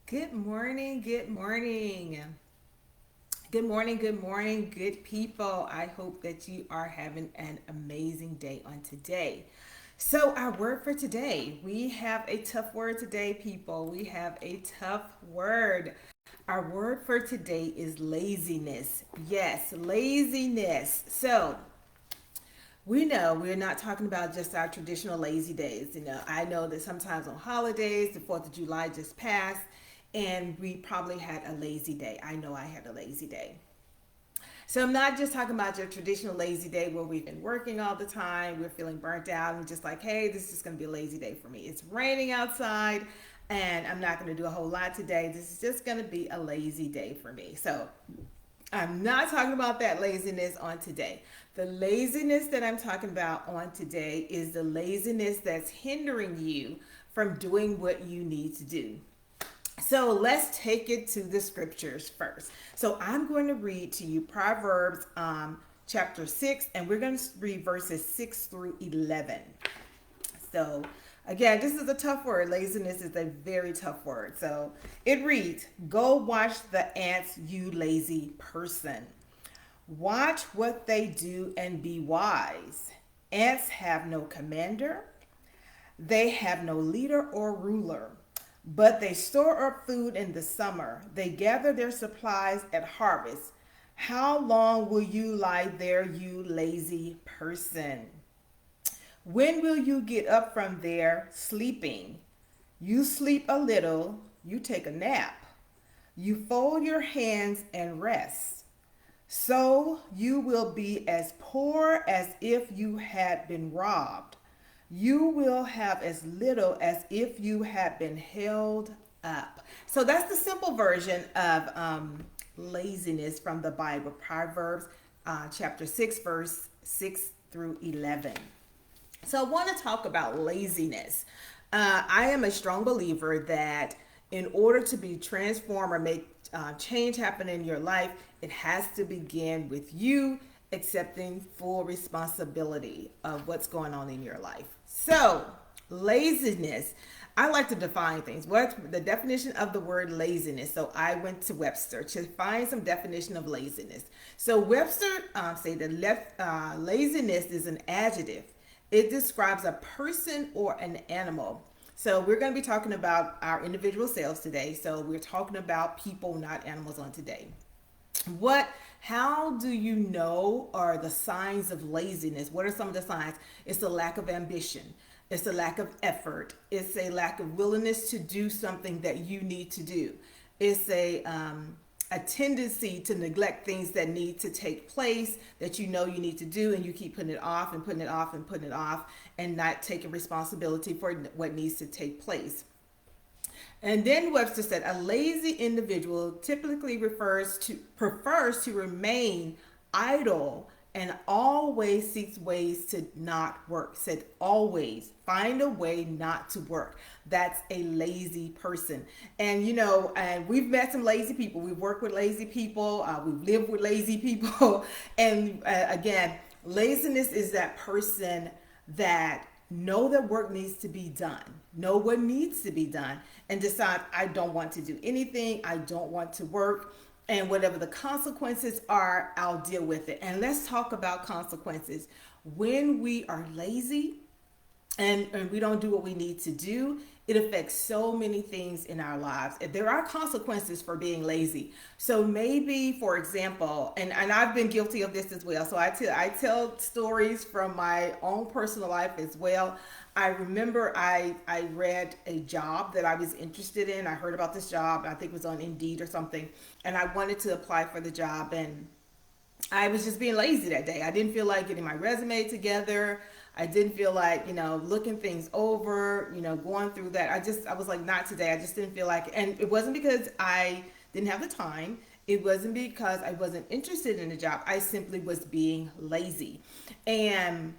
Good morning, good morning. Good morning, good morning, good people. I hope that you are having an amazing day on today. So, our word for today, we have a tough word today, people. We have a tough word. Our word for today is laziness. Yes, laziness. So, we know we're not talking about just our traditional lazy days. I know that sometimes on holidays, the 4th of July just passed, and we probably had a lazy day. I know I had a lazy day. So I'm not just talking about your traditional lazy day where we've been working all the time, we're feeling burnt out, and just like, hey, this is just going to be a lazy day for me. It's raining outside, and I'm not going to do a whole lot today. This is just going to be a lazy day for me. So I'm not talking about that laziness on today. The laziness that I'm talking about on today is the laziness that's hindering you from doing what you need to do. So let's take it to the scriptures first. So I'm going to read to you Proverbs chapter 6, and we're going to read verses 6 through 11. So again, this is a tough word. Laziness is a very tough word. So it reads, "Go watch the ants, you lazy person. Watch what they do and be wise. Ants have no commander, they have no leader or ruler, but they store up food in the summer. They gather their supplies at harvest. How long will you lie there, you lazy person? When will you get up from there sleeping? You sleep a little, you take a nap. You fold your hands and rest. So you will be as poor as if you had been robbed. You will have as little as if you had been held up." So that's the simple version of laziness from the Bible, Proverbs chapter 6, verse 6 through 11. So I want to talk about laziness. I am a strong believer that in order to be transformed or make change happen in your life, it has to begin with you accepting full responsibility of what's going on in your life. So, laziness. I like to define things. What's the definition of the word laziness? So I went to Webster to find some definition of laziness. So Webster say that laziness is an adjective. It describes a person or an animal. So we're going to be talking about our individual selves today. So we're talking about people, not animals, on today. How do you know are the signs of laziness? What are some of the signs? It's a lack of ambition. It's a lack of effort. It's a lack of willingness to do something that you need to do. It's a tendency to neglect things that need to take place that you know you need to do, and you keep putting it off and putting it off and putting it off and not taking responsibility for what needs to take place. And then Webster said a lazy individual typically prefers to remain idle and always seeks ways to not work. Said always find a way not to work. That's a lazy person. And we've met some lazy people. We've worked with lazy people. We've lived with lazy people. And again, laziness is that person that know that work needs to be done, know what needs to be done, and decide, I don't want to do anything, I don't want to work, and whatever the consequences are, I'll deal with it. And let's talk about consequences. When we are lazy, and we don't do what we need to do, it affects so many things in our lives. There are consequences for being lazy. So maybe, for example, and I've been guilty of this as well. So I tell stories from my own personal life as well. I remember I read a job that I was interested in. I heard about this job. I think it was on Indeed or something. And I wanted to apply for the job. And I was just being lazy that day. I didn't feel like getting my resume together. I didn't feel like, looking things over, going through that. I was like, not today. I just didn't feel like it. And it wasn't because I didn't have the time. It wasn't because I wasn't interested in the job. I simply was being lazy. And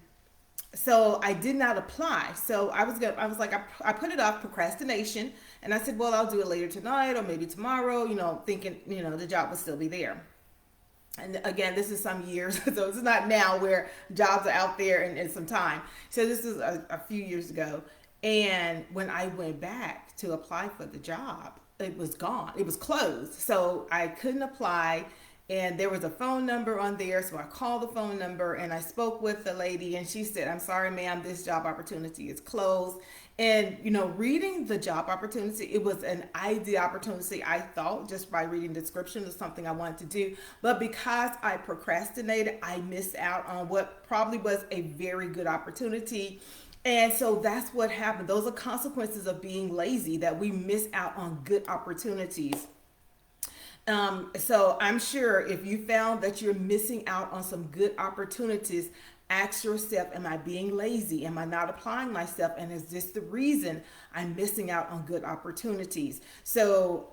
so I did not apply. So I put it off, procrastination. And I said, well, I'll do it later tonight or maybe tomorrow, thinking, the job will still be there. And again, this is some years, so it's not now where jobs are out there and some time. So this is a few years ago. And when I went back to apply for the job, it was gone. It was closed. So I couldn't apply. And there was a phone number on there. So I called the phone number and I spoke with the lady, and she said, I'm sorry, ma'am, this job opportunity is closed. And, reading the job opportunity, it was an ideal opportunity, I thought, just by reading the description of something I wanted to do. But because I procrastinated, I missed out on what probably was a very good opportunity. And so that's what happened. Those are consequences of being lazy, that we miss out on good opportunities. So I'm sure if you found that you're missing out on some good opportunities, ask yourself, am I being lazy? Am I not applying myself? And is this the reason I'm missing out on good opportunities? So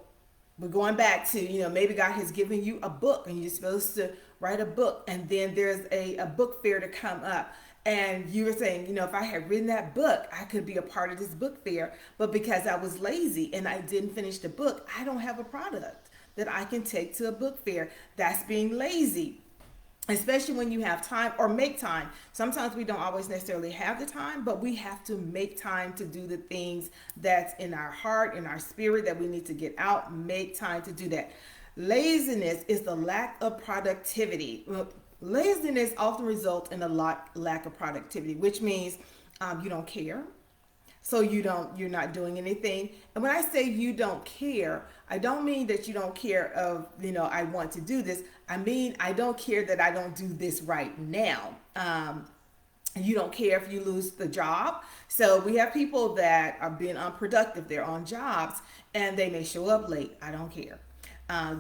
we're going back to, maybe God has given you a book and you're supposed to write a book, and then there's a book fair to come up. And you were saying, if I had written that book, I could be a part of this book fair. But because I was lazy and I didn't finish the book, I don't have a product that I can take to a book fair. That's being lazy, especially when you have time or make time. Sometimes we don't always necessarily have the time, but we have to make time to do the things that's in our heart, in our spirit, that we need to get out. Make time to do that. Laziness is the lack of productivity. Laziness often results in a lack of productivity, which means you don't care. So you're not doing anything. And when I say you don't care, I don't mean that you don't care of, I want to do this. I mean, I don't care that I don't do this right now. You don't care if you lose the job. So we have people that are being unproductive. They're on jobs and they may show up late. I don't care.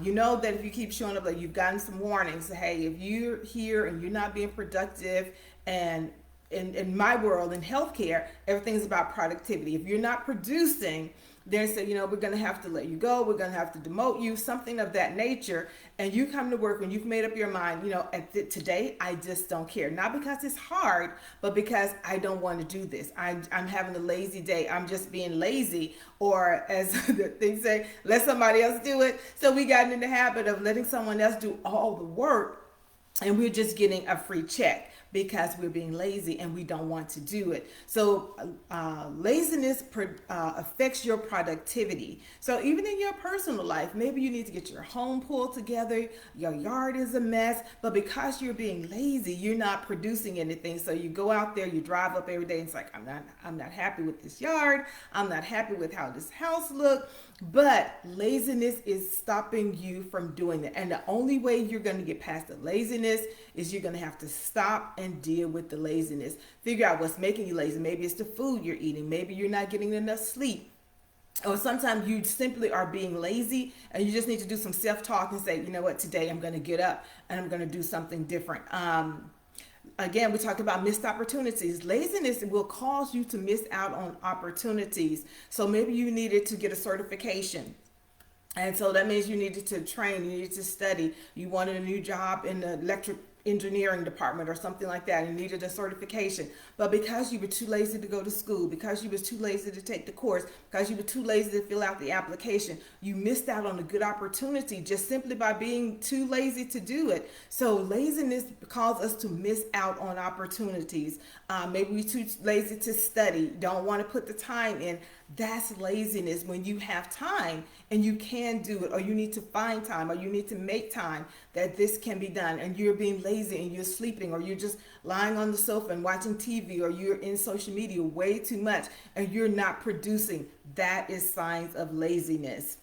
You know that if you keep showing up late, you've gotten some warnings. Hey, if you're here and you're not being productive, and in my world, in healthcare, everything's about productivity. If you're not producing, then say, we're going to have to let you go. We're going to have to demote you, something of that nature. And you come to work and you've made up your mind, today, I just don't care. Not because it's hard, but because I don't want to do this. I'm having a lazy day. I'm just being lazy. Or as they say, let somebody else do it. So we got in the habit of letting someone else do all the work, and we're just getting a free check because we're being lazy and we don't want to do it. So laziness affects your productivity. So even in your personal life, maybe you need to get your home pulled together, your yard is a mess, but because you're being lazy, you're not producing anything. So you go out there, you drive up every day, and it's like, I'm not happy with this yard, I'm not happy with how this house looks. But laziness is stopping you from doing that. And the only way you're going to get past the laziness is you're going to have to stop and deal with the laziness. Figure out what's making you lazy. Maybe it's the food you're eating. Maybe you're not getting enough sleep. Or sometimes you simply are being lazy and you just need to do some self-talk and say, you know what, today I'm going to get up and I'm going to do something different. Again, we talked about missed opportunities. Laziness will cause you to miss out on opportunities. So maybe you needed to get a certification. And so that means you needed to train, you needed to study. You wanted a new job in the electric engineering department or something like that, and needed a certification. But because you were too lazy to go to school, because you were too lazy to take the course, because you were too lazy to fill out the application, you missed out on a good opportunity just simply by being too lazy to do it. So laziness causes us to miss out on opportunities. Maybe we're too lazy to study, don't want to put the time in. That's laziness. When you have time and you can do it, or you need to find time, or you need to make time that this can be done, and you're being lazy and you're sleeping, or you're just lying on the sofa and watching TV, or you're in social media way too much and you're not producing, that is signs of laziness.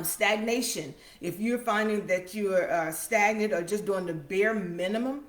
Stagnation. If you're finding that you're stagnant or just doing the bare minimum,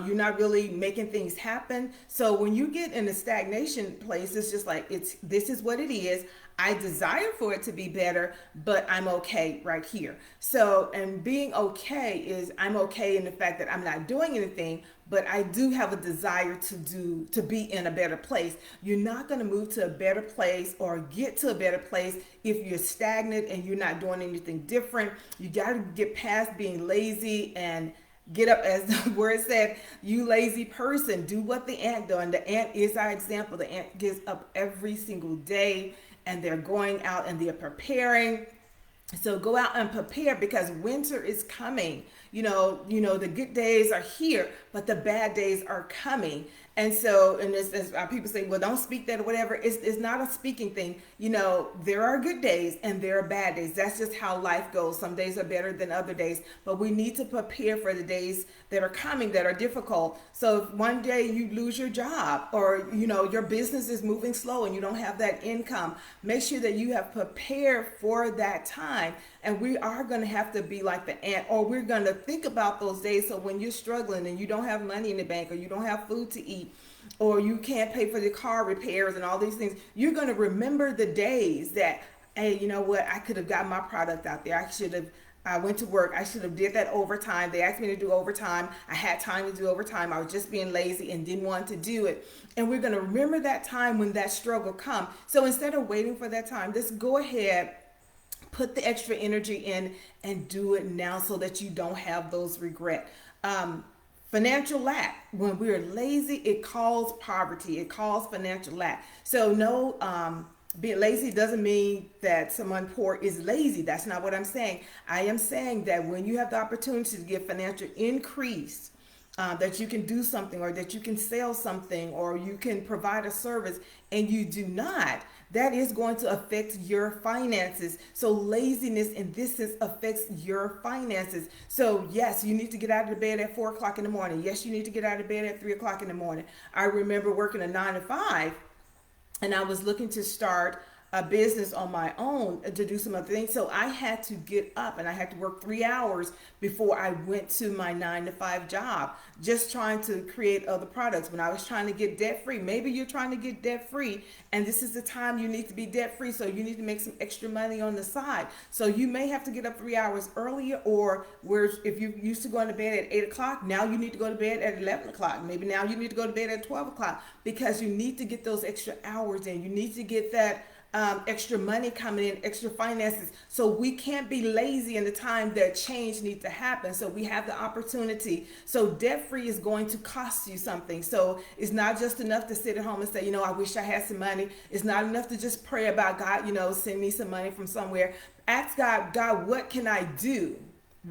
you're not really making things happen. So when you get in a stagnation place, it's just like, this is what it is. I desire for it to be better, but I'm okay right here. So, and being okay is, I'm okay in the fact that I'm not doing anything, but I do have a desire to be in a better place. You're not going to move to a better place or get to a better place if you're stagnant and you're not doing anything different. You got to get past being lazy and get up, as the word said, you lazy person. Do what the ant doing. The ant is our example. The ant gets up every single day and they're going out and they're preparing. So go out and prepare, because winter is coming. the good days are here, but the bad days are coming. And so, and as people say, well, don't speak that or whatever. It's not a speaking thing. There are good days and there are bad days. That's just how life goes. Some days are better than other days, but we need to prepare for the days that are coming that are difficult. So if one day you lose your job, or, your business is moving slow and you don't have that income, make sure that you have prepared for that time. And we are going to have to be like the ant, or we're going to think about those days. So when you're struggling and you don't have money in the bank, or you don't have food to eat, or you can't pay for the car repairs and all these things, you're going to remember the days that, hey, you know what, I could have got my product out there. I went to work. I should have did that overtime. They asked me to do overtime. I had time to do overtime. I was just being lazy and didn't want to do it. And we're going to remember that time when that struggle come. So instead of waiting for that time, just go ahead, put the extra energy in and do it now so that you don't have those regret. Financial lack. When we're lazy, it calls poverty. It calls financial lack. So no, being lazy doesn't mean that someone poor is lazy. That's not what I'm saying. I am saying that when you have the opportunity to get financial increase, that you can do something, or that you can sell something, or you can provide a service, and you do not, that is going to affect your finances. So laziness in this sense affects your finances. So yes, you need to get out of bed at 4 o'clock in the morning. Yes, you need to get out of bed at 3 o'clock in the morning. I remember working a 9 to 5, and I was looking to start a business on my own to do some other things. So I had to get up and I had to work 3 hours before I went to my 9 to 5 job, just trying to create other products. When I was trying to get debt free, maybe you're trying to get debt free, and this is the time you need to be debt free. So you need to make some extra money on the side. So you may have to get up 3 hours earlier, or where if you used to going to bed at 8 o'clock, now you need to go to bed at 11 o'clock. Maybe now you need to go to bed at 12 o'clock, because you need to get those extra hours in. You need to get that extra money coming in, extra finances. So we can't be lazy in the time that change needs to happen. So we have the opportunity. So debt free is going to cost you something. So it's not just enough to sit at home and say, I wish I had some money. It's not enough to just pray about God, send me some money from somewhere. Ask God, what can I do?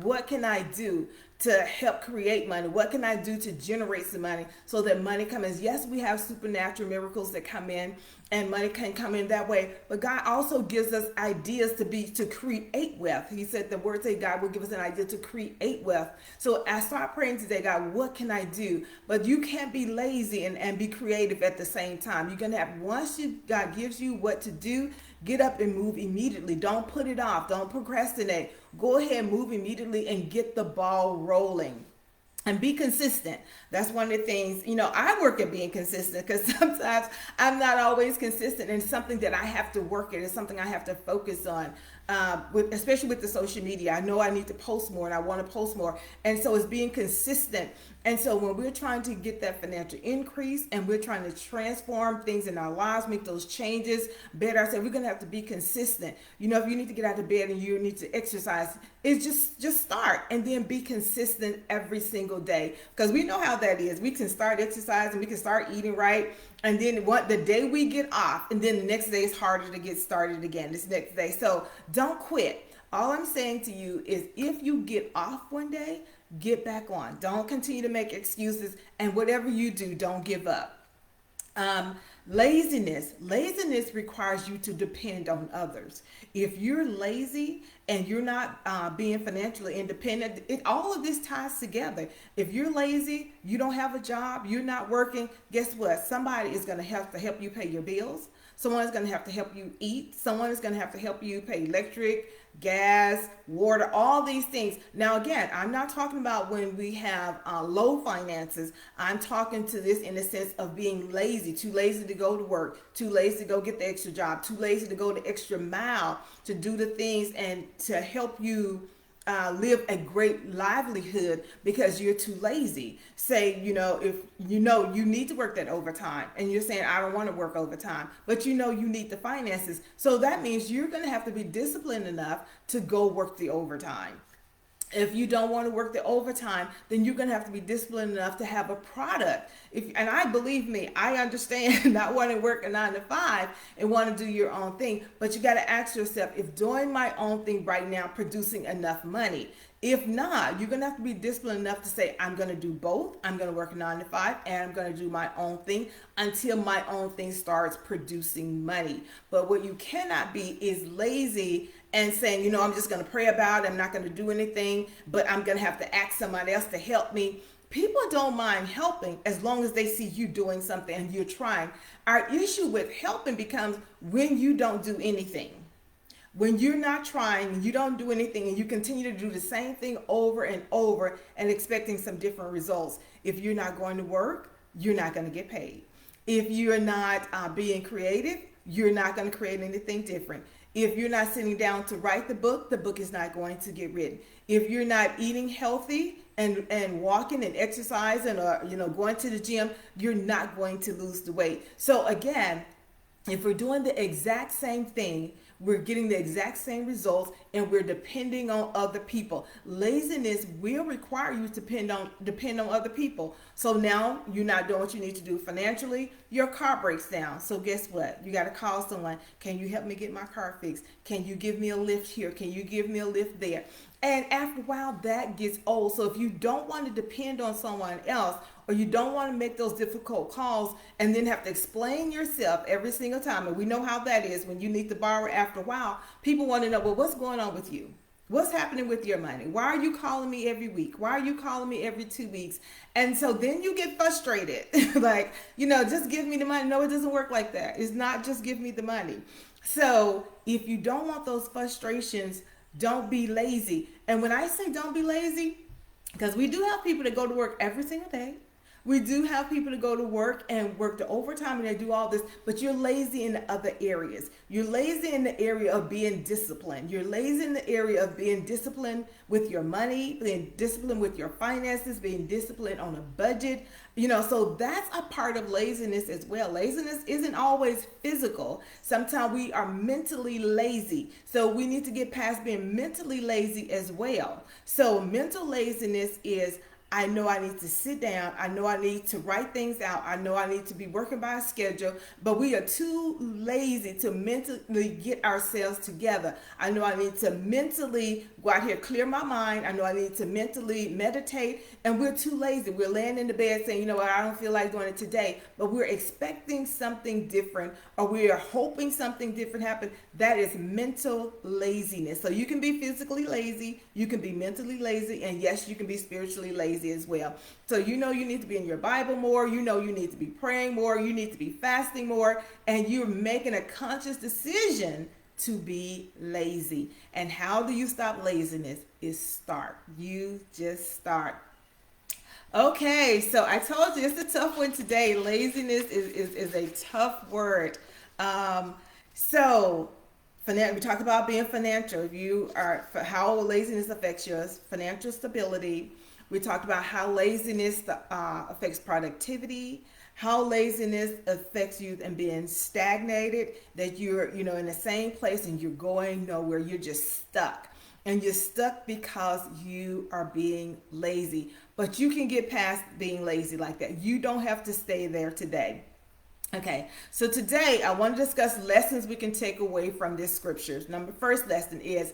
What can I do to help create money? What can I do to generate some money so that money comes in? Yes, we have supernatural miracles that come in, and money can come in that way. But God also gives us ideas to create wealth. He said, the word say God will give us an idea to create wealth. So I start praying today, God, what can I do? But you can't be lazy and be creative at the same time. You're going to have, God gives you what to do, get up and move immediately. Don't put it off. Don't procrastinate. Go ahead, move immediately and get the ball rolling. And be consistent. That's one of the things, I work at being consistent, because sometimes I'm not always consistent, and it's something that I have to work at. It's something I have to focus on, especially with the social media. I know I need to post more, and I want to post more. And so it's being consistent. And so when we're trying to get that financial increase, and we're trying to transform things in our lives, make those changes better, I said we're going to have to be consistent. If you need to get out of bed and you need to exercise, it's just start, and then be consistent every single day, because we know how that is. We can start exercising, we can start eating right, and then the day we get off, and then the next day is harder to get started again this next day. So don't quit. All I'm saying to you is, if you get off one day, get back on. Don't continue to make excuses, and whatever you do, don't give up. Laziness requires you to depend on others. If you're lazy and you're not being financially independent, all of this ties together. If you're lazy, you don't have a job, you're not working, guess what? Somebody is going to have to help you pay your bills. Someone is going to have to help you eat. Someone is going to have to help you pay electric, gas, water, all these things. Now, again, I'm not talking about when we have low finances. I'm talking to this in the sense of being lazy, too lazy to go to work, too lazy to go get the extra job, too lazy to go the extra mile to do the things and to help you live a great livelihood, because you're too lazy. Say, if you need to work that overtime, and you're saying, I don't want to work overtime, but you need the finances. So that means you're going to have to be disciplined enough to go work the overtime. If you don't want to work the overtime, then you're going to have to be disciplined enough to have a product. And I believe me, I understand not wanting to work a 9 to 5 and want to do your own thing, but you got to ask yourself, if doing my own thing right now producing enough money? If not, you're gonna have to be disciplined enough to say, I'm gonna do both. I'm gonna work 9 to 5 and I'm gonna do my own thing until my own thing starts producing money. But what you cannot be is lazy and saying, I'm just gonna pray about it, I'm not gonna do anything, but I'm gonna have to ask somebody else to help me. People don't mind helping as long as they see you doing something and you're trying. Our issue with helping becomes when you don't do anything. When you're not trying, you don't do anything, and you continue to do the same thing over and over and expecting some different results. If you're not going to work, you're not going to get paid. If you're not being creative, you're not going to create anything different. If you're not sitting down to write the book is not going to get written. If you're not eating healthy and walking and exercising, or going to the gym, you're not going to lose the weight. So again, if we're doing the exact same thing, we're getting the exact same results, and we're depending on other people. Laziness will require you to depend on other people. So now you're not doing what you need to do financially. Your car breaks down. So guess what? You got to call someone. Can you help me get my car fixed? Can you give me a lift here? Can you give me a lift there? And after a while, that gets old. So if you don't want to depend on someone else, or you don't want to make those difficult calls and then have to explain yourself every single time, and we know how that is when you need to borrow after a while, people want to know, well, what's going on with you? What's happening with your money? Why are you calling me every week? Why are you calling me every 2 weeks? And so then you get frustrated. Like, just give me the money. No, it doesn't work like that. It's not just give me the money. So if you don't want those frustrations, don't be lazy. And when I say don't be lazy, because we do have people that go to work every single day. We do have people to go to work and work the overtime and they do all this, but you're lazy in the other areas. You're lazy in the area of being disciplined. You're lazy in the area of being disciplined with your money, being disciplined with your finances, being disciplined on a budget. So that's a part of laziness as well. Laziness isn't always physical. Sometimes we are mentally lazy. So we need to get past being mentally lazy as well. So mental laziness is, I know I need to sit down. I know I need to write things out. I know I need to be working by a schedule, but we are too lazy to mentally get ourselves together. I know I need to mentally go out here, clear my mind. I know I need to mentally meditate, and we're too lazy. We're laying in the bed saying, what, I don't feel like doing it today, but we're expecting something different, or we are hoping something different happen. That is mental laziness. So you can be physically lazy, you can be mentally lazy, and yes, you can be spiritually lazy as well. So you need to be in your Bible more, you need to be praying more, you need to be fasting more, and you're making a conscious decision to be lazy. And how do you stop laziness? Is start. You just start. Okay, so I told you it's a tough one today. Laziness is a tough word. So we talked about being financial. If you are, how laziness affects your financial stability. We talked about how laziness affects productivity, how laziness affects you and being stagnated, that you're, in the same place and you're going nowhere. You're just stuck. And you're stuck because you are being lazy. But you can get past being lazy like that. You don't have to stay there today. Okay, so today I want to discuss lessons we can take away from this scriptures. First lesson is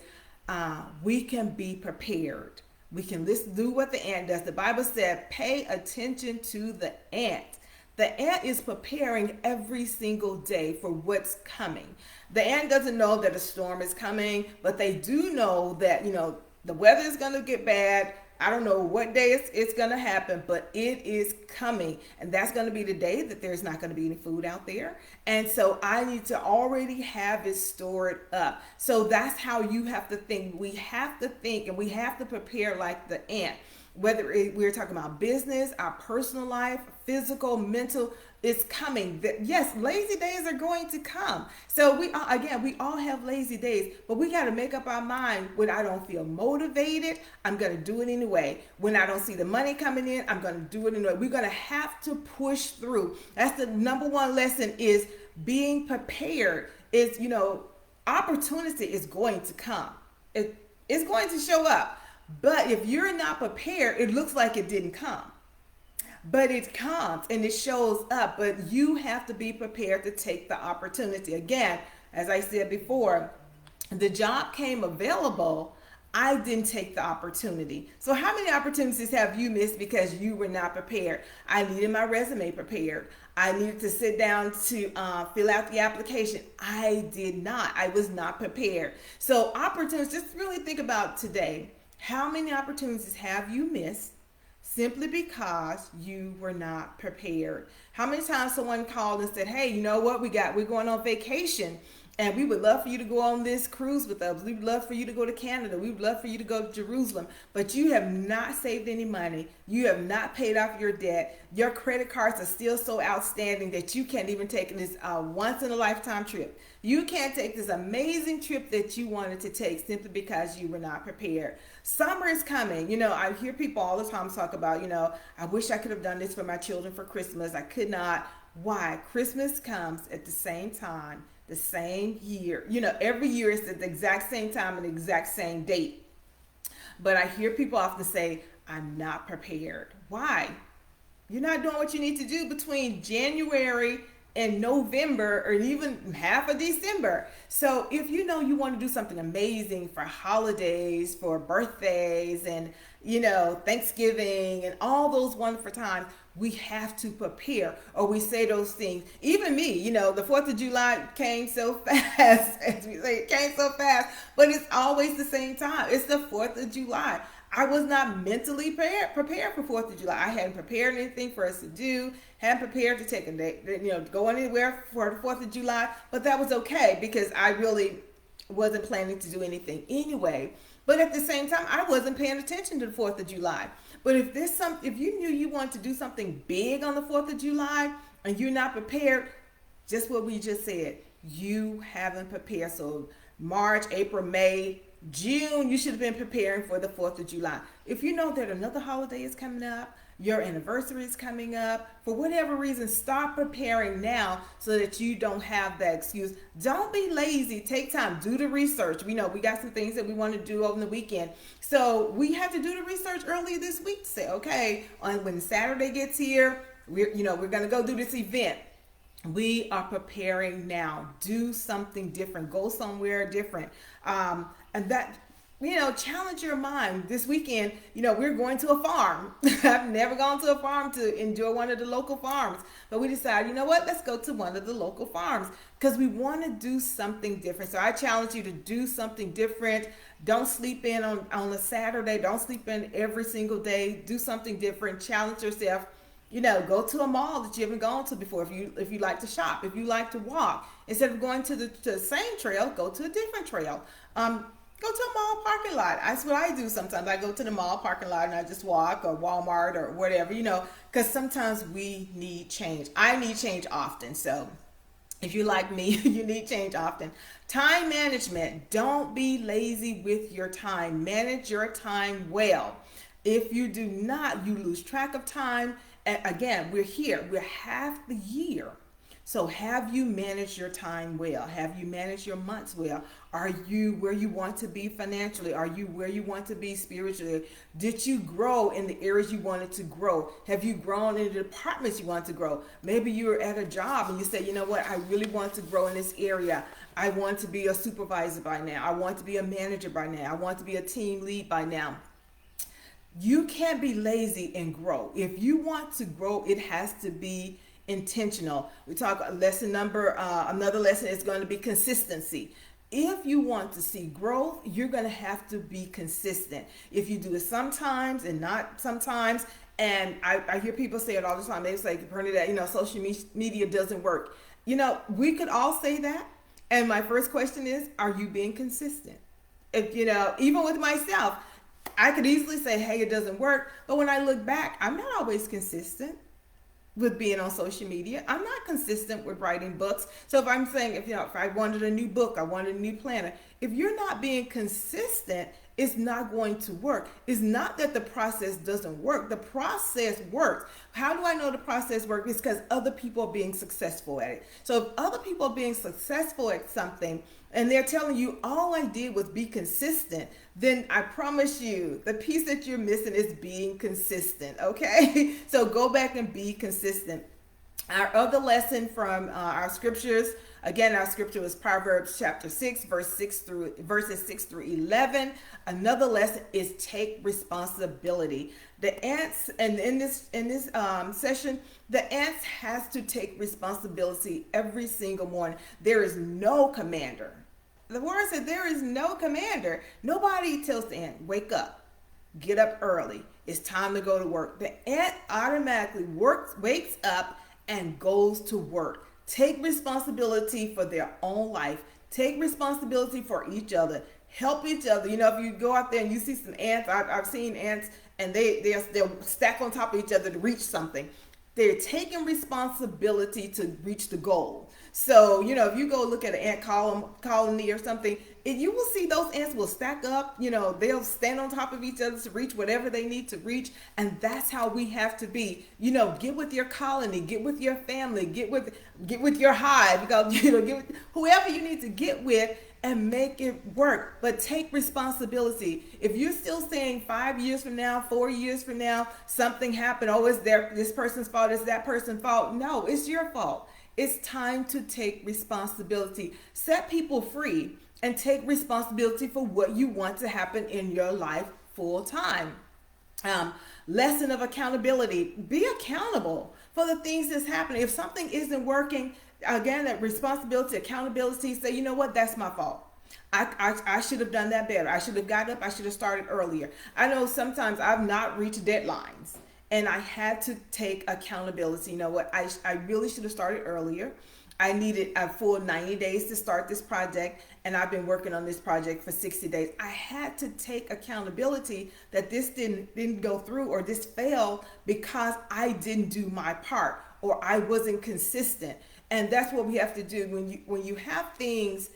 we can be prepared. We can do what the ant does. The Bible said, pay attention to the ant. The ant is preparing every single day for what's coming. The ant doesn't know that a storm is coming, but they do know that, the weather is going to get bad. I don't know what day it's going to happen, but it is coming. And that's going to be the day that there's not going to be any food out there. And so I need to already have it stored up. So that's how you have to think. We have to think and we have to prepare like the ant. Whether we're talking about business, our personal life, physical, mental, it's coming. Yes, lazy days are going to come. So we all have lazy days, but we got to make up our mind. When I don't feel motivated, I'm going to do it anyway. When I don't see the money coming in, I'm going to do it anyway. We're going to have to push through. That's the number one lesson, is being prepared. Is, opportunity is going to come. It's going to show up. But if you're not prepared, it looks like it didn't come. but it comes and it shows up. But you have to be prepared to take the opportunity. Again, as I said before, the job came available. I didn't take the opportunity. So, how many opportunities have you missed because you were not prepared? I needed my resume prepared. I needed to sit down to fill out the application. I did not. I was not prepared. So, opportunities, just really think about today. How many opportunities have you missed simply because you were not prepared? How many times someone called and said, "Hey, you know what? We're going on vacation. And we would love for you to go on this cruise with us. We would love for you to go to Canada. We would love for you to go to Jerusalem." But you have not saved any money. You have not paid off your debt. Your credit cards are still so outstanding that you can't even take this once in a lifetime trip. You can't take this amazing trip that you wanted to take simply because you were not prepared. Summer is coming. I hear people all the time talk about, I wish I could have done this for my children for Christmas. I could not. Why? Christmas comes at the same time, the same year. Every year it's at the exact same time and the exact same date. But I hear people often say, "I'm not prepared." Why? You're not doing what you need to do between January and November, or even half of December. So if you know you want to do something amazing for holidays, for birthdays, and Thanksgiving and all those wonderful times, we have to prepare, or we say those things. Even me, the 4th of July came so fast, as we say, it came so fast, but it's always the same time. It's the 4th of July. I was not mentally prepared for 4th of July. I hadn't prepared anything for us to do, hadn't prepared to take a day, go anywhere for the 4th of July, but that was okay because I really wasn't planning to do anything anyway. But at the same time, I wasn't paying attention to the 4th of July. But if you knew you wanted to do something big on the 4th of July and you're not prepared, just what we just said, you haven't prepared. So March, April, May, June, you should have been preparing for the 4th of July. If you know that another holiday is coming up, your anniversary is coming up, for whatever reason, start preparing now so that you don't have that excuse. Don't be lazy. Take time. Do the research. We know we got some things that we want to do over the weekend. So we have to do the research early this week to say, okay, when Saturday gets here, we're going to go do this event. We are preparing now. Do something different. Go somewhere different. And that, challenge your mind. This weekend, we're going to a farm. I've never gone to a farm to enjoy one of the local farms. But we decided, let's go to one of the local farms because we want to do something different. So I challenge you to do something different. Don't sleep in on a Saturday. Don't sleep in every single day. Do something different. Challenge yourself. Go to a mall that you haven't gone to before. If you like to shop, if you like to walk, instead of going to the same trail, go to a different trail. Go to a mall parking lot. That's what I do sometimes. I go to the mall parking lot and I just walk, or Walmart or whatever, because sometimes we need change. I need change often. So if you like me, you need change often. Time management. Don't be lazy with your time. Manage your time well. If you do not, you lose track of time. And again, we're here. We're half the year. So have you managed your time well? Have you managed your months well? Are you where you want to be financially? Are you where you want to be spiritually? Did you grow in the areas you wanted to grow? Have you grown in the departments you want to grow? Maybe you're at a job and you say, I really want to grow in this area. I want to be a supervisor by now. I want to be a manager by now. I want to be a team lead by now. You can't be lazy and grow. If you want to grow, it has to be intentional. We talk another lesson is going to be consistency. If you want to see growth, you're going to have to be consistent. If you do it sometimes and not sometimes, and I hear people say it all the time. They say, Bernadette, social media doesn't work. We could all say that. And my first question is, are you being consistent? If, even with myself, I could easily say, hey, it doesn't work. But when I look back, I'm not always consistent with being on social media. I'm not consistent with writing books. So if I'm saying, if I wanted a new book, I wanted a new planner. If you're not being consistent, it's not going to work. It's not that the process doesn't work. The process works. How do I know the process works? It's because other people are being successful at it. So if other people are being successful at something and they're telling you all I did was be consistent, then I promise you the piece that you're missing is being consistent. Okay. So go back and be consistent. Our other lesson from our scriptures, again, our scripture was Proverbs chapter 6, verses 6 through 11. Another lesson is take responsibility. The ants, and in this session, the ants has to take responsibility every single morning. There is no commander. The word said there is no commander. Nobody tells the ant, wake up, get up early. It's time to go to work. The ant automatically wakes up and goes to work. Take responsibility for their own life. Take responsibility for each other. Help each other. You know, if you go out there and you see some ants, I've seen ants and they'll stack on top of each other to reach something. They're taking responsibility to reach the goal. So, you know, if you go look at an ant colony or something, you will see those ants will stack up, you know, they'll stand on top of each other to reach whatever they need to reach. And that's how we have to be. You know, get with your colony, get with your family, get with your hive, you know, get with whoever you need to get with and make it work. But take responsibility. If you're still saying 5 years from now, 4 years from now, something happened, oh, it's this person's fault, it's that person's fault. No, it's your fault. It's time to take responsibility. Set people free and take responsibility for what you want to happen in your life full time. Lesson of accountability. Be accountable for the things that's happening. If something isn't working, again, that responsibility, accountability, say, you know what, that's my fault. I should have done that better. I should have gotten up. I should have started earlier. I know sometimes I've not reached deadlines and I had to take accountability. You know what, I really should have started earlier. I needed a full 90 days to start this project, and I've been working on this project for 60 days. I had to take accountability that this didn't go through or this failed because I didn't do my part or I wasn't consistent. And that's what we have to do when you have things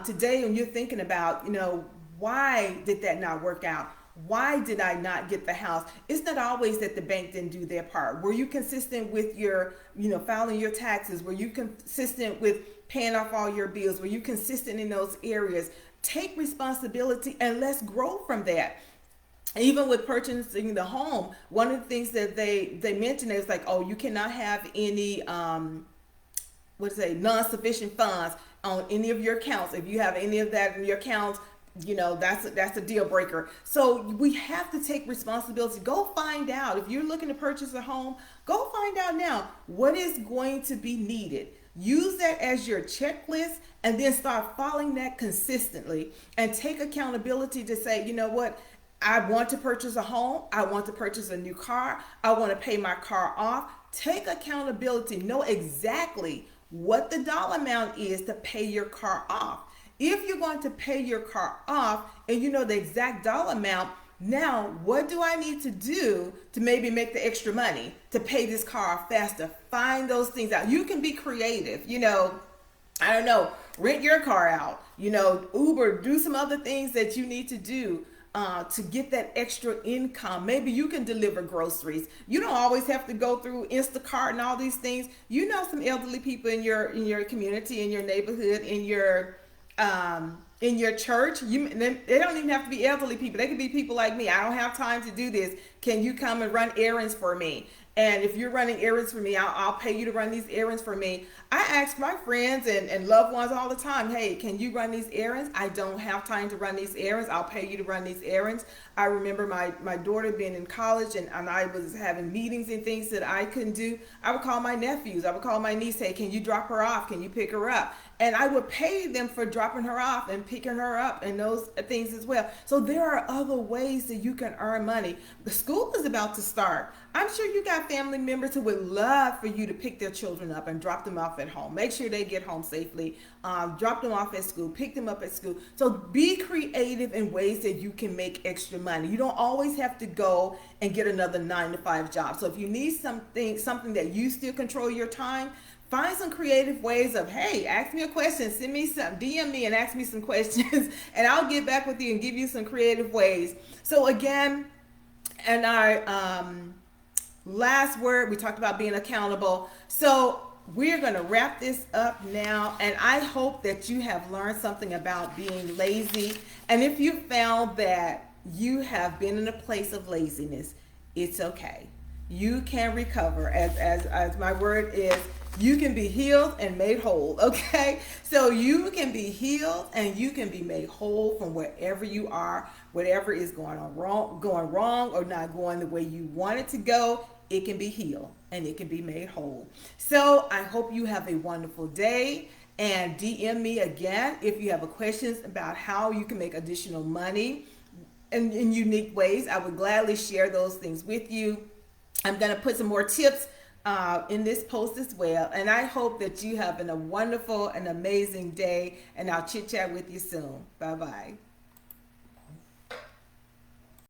today and you're thinking about, you know, why did that not work out? Why did I not get the house? It's not always that the bank didn't do their part. Were you consistent with your, you know, filing your taxes? Were you consistent with paying off all your bills? Were you consistent in those areas? Take responsibility and let's grow from that. Even with purchasing the home, one of the things that they mentioned is like, oh, you cannot have any non-sufficient funds on any of your accounts. If you have any of that in your accounts, you know, that's a deal breaker. So we have to take responsibility. Go find out. If you're looking to purchase a home, go find out now what is going to be needed. Use that as your checklist and then start following that consistently and take accountability to say, you know what, I want to purchase a home. I want to purchase a new car. I want to pay my car off. Take accountability. Know exactly what the dollar amount is to pay your car off. If you're going to pay your car off and you know the exact dollar amount, now what do I need to do to maybe make the extra money to pay this car off faster? Find those things out. You can be creative. You know, I don't know, rent your car out, you know, Uber, do some other things that you need to do to get that extra income. Maybe you can deliver groceries. You don't always have to go through Instacart and all these things. You know, some elderly people in your community, in your neighborhood, in your church. They don't even have to be elderly people. They could be people like me. I don't have time to do this. Can you come and run errands for me? And if you're running errands for me, I'll pay you to run these errands for me. I ask my friends and loved ones all the time, hey, can you run these errands? I don't have time to run these errands. I'll pay you to run these errands. I remember my daughter being in college and I was having meetings and things that I couldn't do. I would call my nephews. I would call my niece, hey, can you drop her off? Can you pick her up? And I would pay them for dropping her off and picking her up and those things as well. So there are other ways that you can earn money. The school is about to start. I'm sure you got family members who would love for you to pick their children up and drop them off at home. Make sure they get home safely. Drop them off at school. Pick them up at school. So be creative in ways that you can make extra money. You don't always have to go and get another 9-to-5 job. So if you need something that you still control your time, find some creative ways of, hey, ask me a question, send me some, DM me and ask me some questions, and I'll get back with you and give you some creative ways. So again, and our last word, we talked about being accountable. So we're going to wrap this up now, and I hope that you have learned something about being lazy. And if you found that you have been in a place of laziness, it's okay. You can recover. As my word is, you can be healed and made whole. Okay, so you can be healed and you can be made whole from wherever you are, whatever is going wrong or not going the way you want it to go. It can be healed and it can be made whole. So I hope you have a wonderful day, and DM me again if you have questions about how you can make additional money in unique ways. I would gladly share those things with you. I'm going to put some more tips in this post as well. And I hope that you have a wonderful and amazing day. And I'll chit chat with you soon. Bye bye.